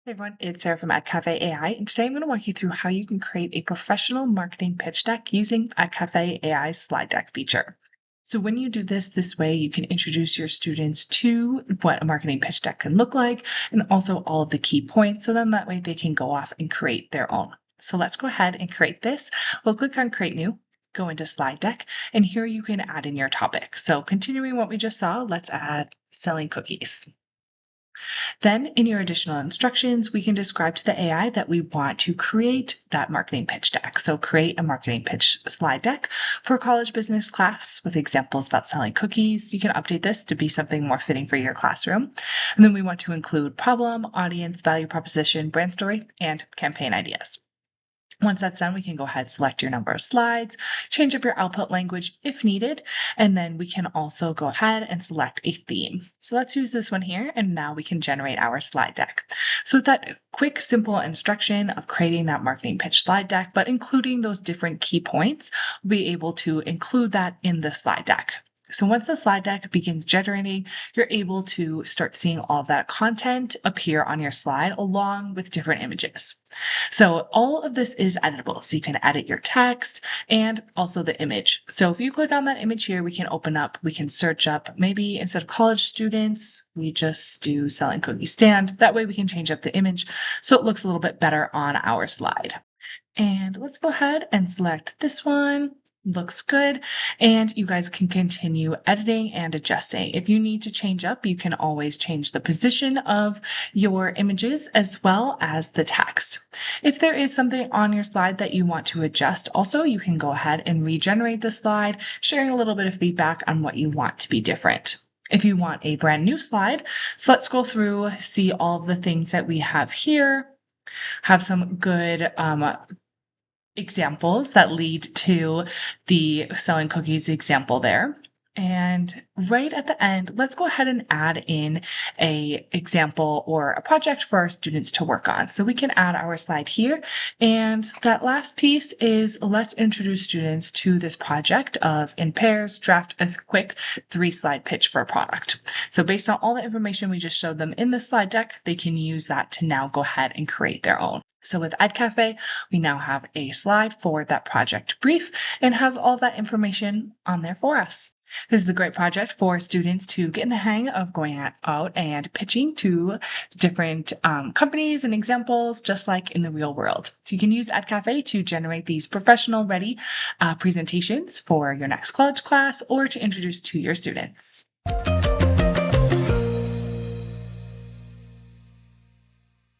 Hey everyone, it's Sara from Edcafe AI, and today I'm going to walk you through how you can create a professional marketing pitch deck using Edcafe AI's slide deck feature. So when you do this way, you can introduce your students to what a marketing pitch deck can look like and also all of the key points. So then that way they can go off and create their own. So let's go ahead and create this. We'll click on Create New, go into Slide Deck, and here you can add in your topic. So continuing what we just saw, let's add selling cookies. Then in your additional instructions, we can describe to the AI that we want to create that marketing pitch deck. So create a marketing pitch slide deck for a college business class with examples about selling cookies. You can update this to be something more fitting for your classroom. And then we want to include problem, audience, value proposition, brand story, and campaign ideas. Once that's done, we can go ahead, select your number of slides, change up your output language if needed, and then we can also go ahead and select a theme. So let's use this one here, and now we can generate our slide deck. So with that quick, simple instruction of creating that marketing pitch slide deck, but including those different key points, we'll be able to include that in the slide deck. So once the slide deck begins generating, you're able to start seeing all of that content appear on your slide along with different images. So all of this is editable. So you can edit your text and also the image. So if you click on that image here, we can search up, maybe instead of college students, we just do selling cookie stand. That way we can change up the image so it looks a little bit better on our slide. And let's go ahead and select this one. Looks good. And you guys can continue editing and adjusting. If you need to change up, you can always change the position of your images as well as the text. If there is something on your slide that you want to adjust, also you can go ahead and regenerate the slide, sharing a little bit of feedback on what you want to be different. If you want a brand new slide, so let's go through, see all of the things that we have here, have some good examples that lead to the selling cookies example there. And right at the end, let's go ahead and add in a example or a project for our students to work on. So we can add our slide here. And that last piece is let's introduce students to this project of in pairs, draft a quick 3-slide pitch for a product. So based on all the information we just showed them in the slide deck, they can use that to now go ahead and create their own. So with Edcafe, we now have a slide for that project brief and has all that information on there for us. This is a great project for students to get in the hang of going out and pitching to different companies and examples, just like in the real world. So you can use Edcafe to generate these professional ready presentations for your next college class or to introduce to your students.